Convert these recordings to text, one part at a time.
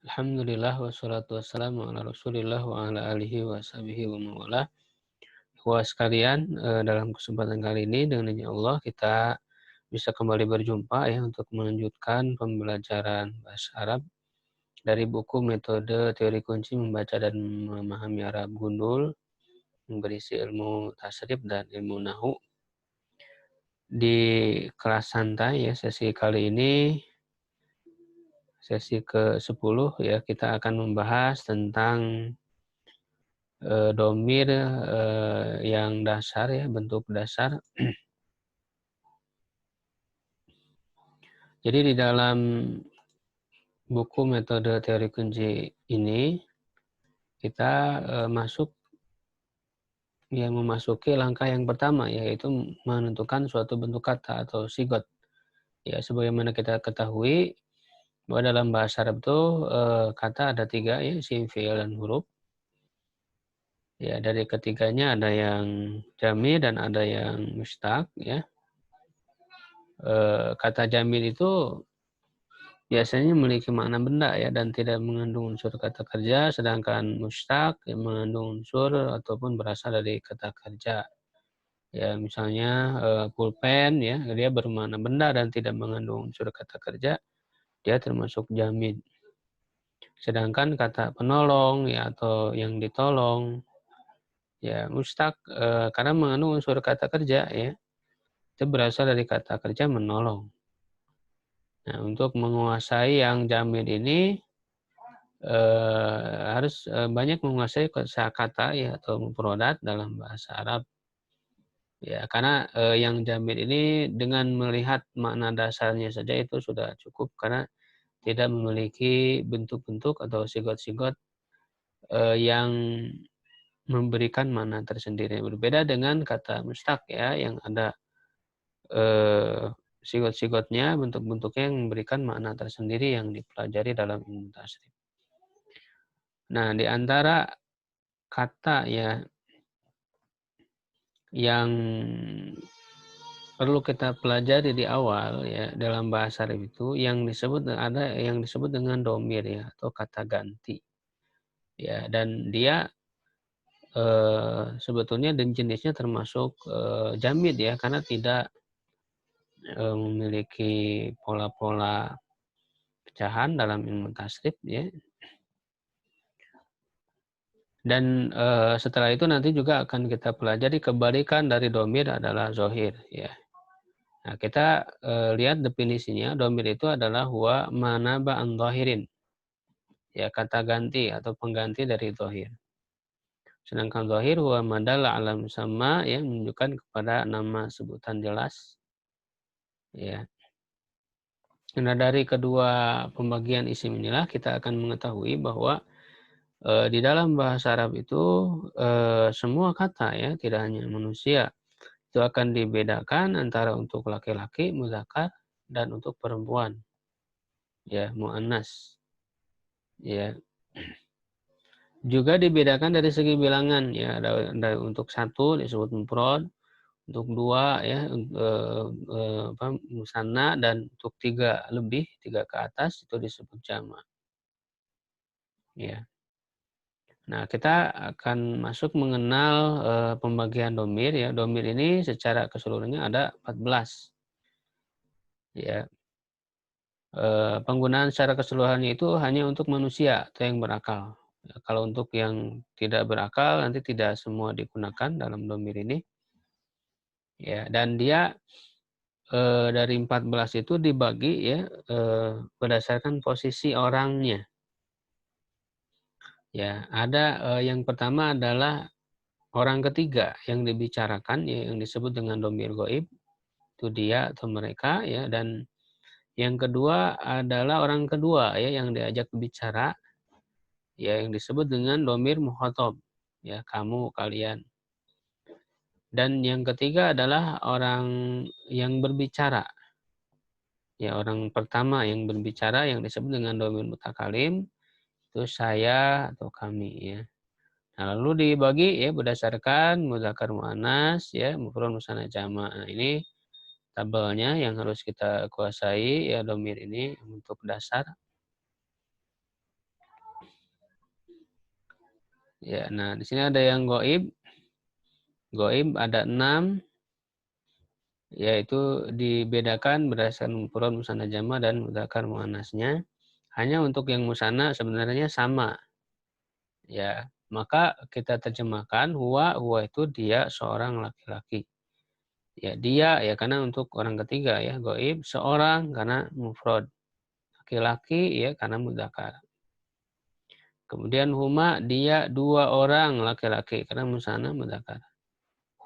Alhamdulillah wassalatu wassalamu ala Rasulillah wa ala alihi wa sahbihi wa mawalah. Ikhwah sekalian, dalam kesempatan kali ini dengan izin Allah kita bisa kembali berjumpa ya untuk melanjutkan pembelajaran bahasa Arab dari buku Metode Teori Kunci Membaca dan Memahami Arab Gundul yang berisi ilmu tasrif dan ilmu nahu. Di kelas santai ya sesi kali ini sesi ke-10 ya kita akan membahas tentang domir yang dasar ya, bentuk dasar. Jadi di dalam buku metode teori kunci ini kita memasuki langkah yang pertama yaitu menentukan suatu bentuk kata atau sigot. Ya, sebagaimana kita ketahui bahwa dalam bahasa Arab itu kata ada 3 ya, isim, fi'il, dan huruf. Ya, dari ketiganya ada yang jami dan ada yang mustaq ya. Kata jamil itu biasanya memiliki makna benda ya dan tidak mengandung unsur kata kerja, sedangkan mustaq yang mengandung unsur ataupun berasal dari kata kerja. Ya, misalnya pulpen ya, dia bermakna benda dan tidak mengandung unsur kata kerja, dia termasuk jamid. Sedangkan kata penolong ya atau yang ditolong ya mustaq karena mengandung unsur kata kerja ya, itu berasal dari kata kerja menolong. Nah, untuk menguasai yang jamid ini harus banyak menguasai kosakata ya atau mufradat dalam bahasa Arab. Ya, karena yang jamid ini dengan melihat makna dasarnya saja itu sudah cukup karena tidak memiliki bentuk-bentuk atau sigot-sigot yang memberikan makna tersendiri. Berbeda dengan kata mustaq ya yang ada sigot-sigotnya, bentuk-bentuknya yang memberikan makna tersendiri yang dipelajari dalam ilmu tasrif. Nah, di antara kata ya yang perlu kita pelajari di awal ya dalam bahasa Arab itu yang disebut dengan domir ya atau kata ganti. Ya, dan dia sebetulnya dan jenisnya termasuk jamid ya karena tidak memiliki pola-pola pecahan dalam ilmu tasrif ya. Dan setelah itu nanti juga akan kita pelajari kebalikan dari domir adalah zohir ya. Nah, kita lihat definisinya, domir itu adalah huwa manaba an zahirin. Ya, kata ganti atau pengganti dari zohir. Sedangkan zahir huwa madalla ala musamma yang menunjukkan kepada nama sebutan jelas. Ya. Nah, dari kedua pembagian isim inilah kita akan mengetahui bahwa di dalam bahasa Arab itu semua kata ya, tidak hanya manusia, itu akan dibedakan antara untuk laki-laki, mudzakkar, dan untuk perempuan. Ya, muannas. Ya. Juga dibedakan dari segi bilangan ya, ada untuk 1 disebut mufrad, untuk 2 ya musanna dan untuk 3 lebih, 3 ke atas itu disebut jamak. Ya. Nah, kita akan masuk mengenal pembagian domir ya. Domir ini secara keseluruhannya ada 14. Ya. Penggunaan secara keseluruhannya itu hanya untuk manusia atau yang berakal. Ya, kalau untuk yang tidak berakal nanti tidak semua digunakan dalam domir ini. Ya, dan dia dari 14 itu dibagi ya berdasarkan posisi orangnya. Ya, ada yang pertama adalah orang ketiga yang dibicarakan ya, yang disebut dengan domir goib, itu dia atau mereka ya, dan yang kedua adalah orang kedua ya yang diajak bicara ya yang disebut dengan domir muhotob ya kamu kalian. Dan yang ketiga adalah orang yang berbicara. Ya, orang pertama yang berbicara yang disebut dengan domir mutakalim itu saya atau kami ya. Nah, lalu dibagi ya berdasarkan mudzakkar muannas ya, mufrad musanna jamak. Nah, ini tabelnya yang harus kita kuasai ya domir ini untuk dasar. Ya, nah di sini ada yang goib. Goib ada 6, yaitu dibedakan berdasarkan mufrad, musanna, jama' dan mudzakkar muannasnya. Hanya untuk yang musanna sebenarnya sama. Ya, maka kita terjemahkan huwa itu dia seorang laki-laki. Ya, dia ya karena untuk orang ketiga ya, goib, seorang karena mufrad. Laki-laki ya karena mudzakkar. Kemudian huma dia dua orang laki-laki karena musanna mudzakkar.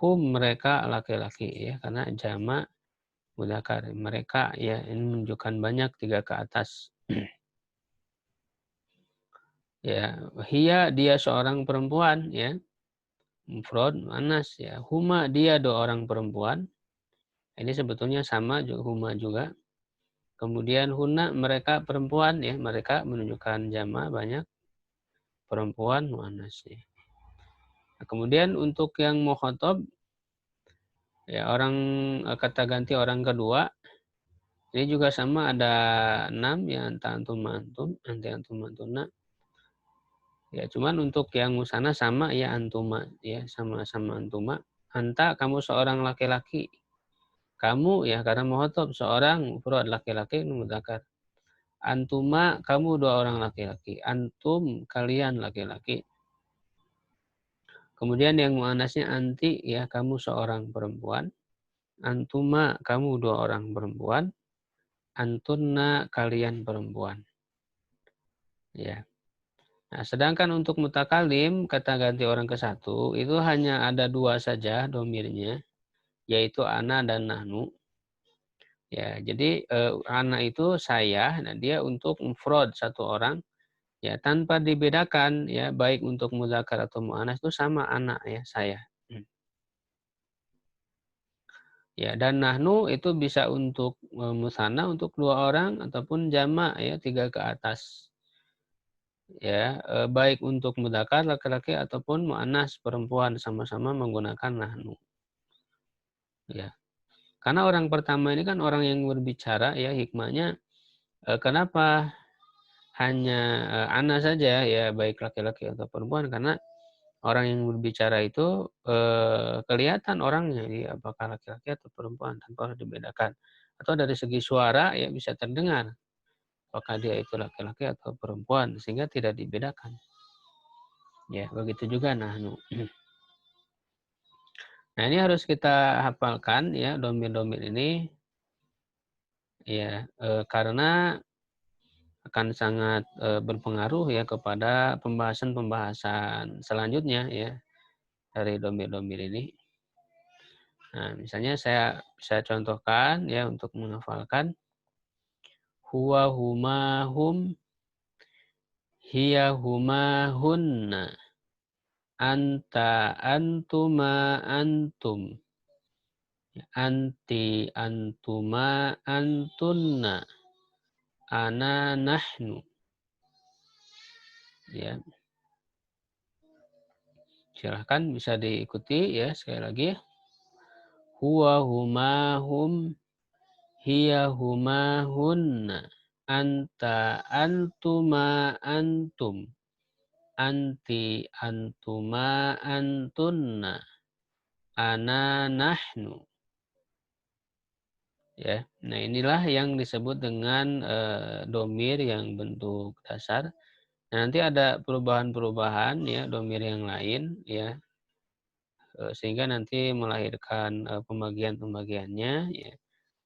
Hum mereka laki-laki ya karena jama' mudzakkar. Mereka ya ini menunjukkan banyak 3 ke atas. Ya, hiya dia seorang perempuan ya. Mufrad muannas ya. Huma dia dua orang perempuan. Ini sebetulnya sama juga huma juga. Kemudian huna mereka perempuan ya, mereka menunjukkan jama' banyak perempuan muannas ya. Nah, kemudian untuk yang mukhatab ya orang kata ganti orang kedua ini juga sama ada 6 ya anta antum antum, anti antum antuna. Ya cuman untuk yang musana sama ya antuma ya sama-sama antuma. Anta kamu seorang laki-laki. Kamu ya karena mukhatab seorang mufrad laki-laki mudzakkar. Antuma kamu dua orang laki-laki. Antum kalian laki-laki. Kemudian yang muannasnya anti ya kamu seorang perempuan. Antuma kamu dua orang perempuan. Antunna kalian perempuan. Ya. Nah, sedangkan untuk mutakalim kata ganti orang ke satu itu hanya ada 2 saja domirnya, yaitu ana dan nahnu. Ya, jadi ana itu saya, nah dia untuk mufrad satu orang ya tanpa dibedakan ya baik untuk muzakkar atau muannas itu sama ana ya saya. Ya, dan nahnu itu bisa untuk musanna untuk 2 orang ataupun jama' ya 3 ke atas. Ya, baik untuk mudzakkar laki-laki ataupun muannas perempuan sama-sama menggunakan nahnu. Ya. Karena orang pertama ini kan orang yang berbicara ya hikmahnya kenapa hanya ana saja ya baik laki-laki atau perempuan karena orang yang berbicara itu kelihatan orangnya dia apakah laki-laki atau perempuan tanpa harus dibedakan. Atau dari segi suara ya bisa terdengar apakah dia itu laki-laki atau perempuan sehingga tidak dibedakan. Ya, begitu juga nahnu. Nah, ini harus kita hafalkan ya domir-domir ini ya karena akan sangat berpengaruh ya kepada pembahasan-pembahasan selanjutnya ya dari domir-domir ini. Nah, misalnya saya bisa contohkan ya untuk menghafalkan huwa huma hum hiya huma hunna anta antuma antum anti antuma antunna ana nahnu ya silahkan bisa diikuti ya sekali lagi huwa huma hum hiya huma hunna anta antuma antum anti antuma antunna ana nahnu ya. Nah, inilah yang disebut dengan domir yang bentuk dasar. Nah, nanti ada perubahan-perubahan ya domir yang lain ya sehingga nanti melahirkan pembagian-pembagiannya ya.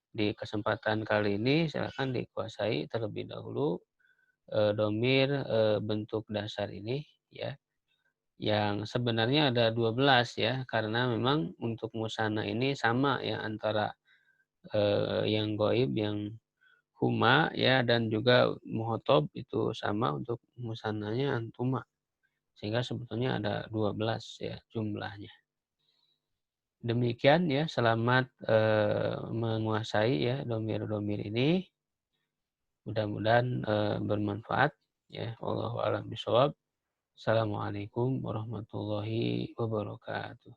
Di kesempatan kali ini silakan dikuasai terlebih dahulu domir bentuk dasar ini ya. Yang sebenarnya ada 12 ya karena memang untuk musana ini sama ya antara yang goib yang huma ya dan juga muhotob itu sama untuk musananya antuma. Sehingga sebetulnya ada 12 ya jumlahnya. Demikian ya, selamat menguasai ya domir-domir ini. Mudah-mudahan bermanfaat ya. Wallahu a'lam bishawab. Assalamualaikum warahmatullahi wabarakatuh.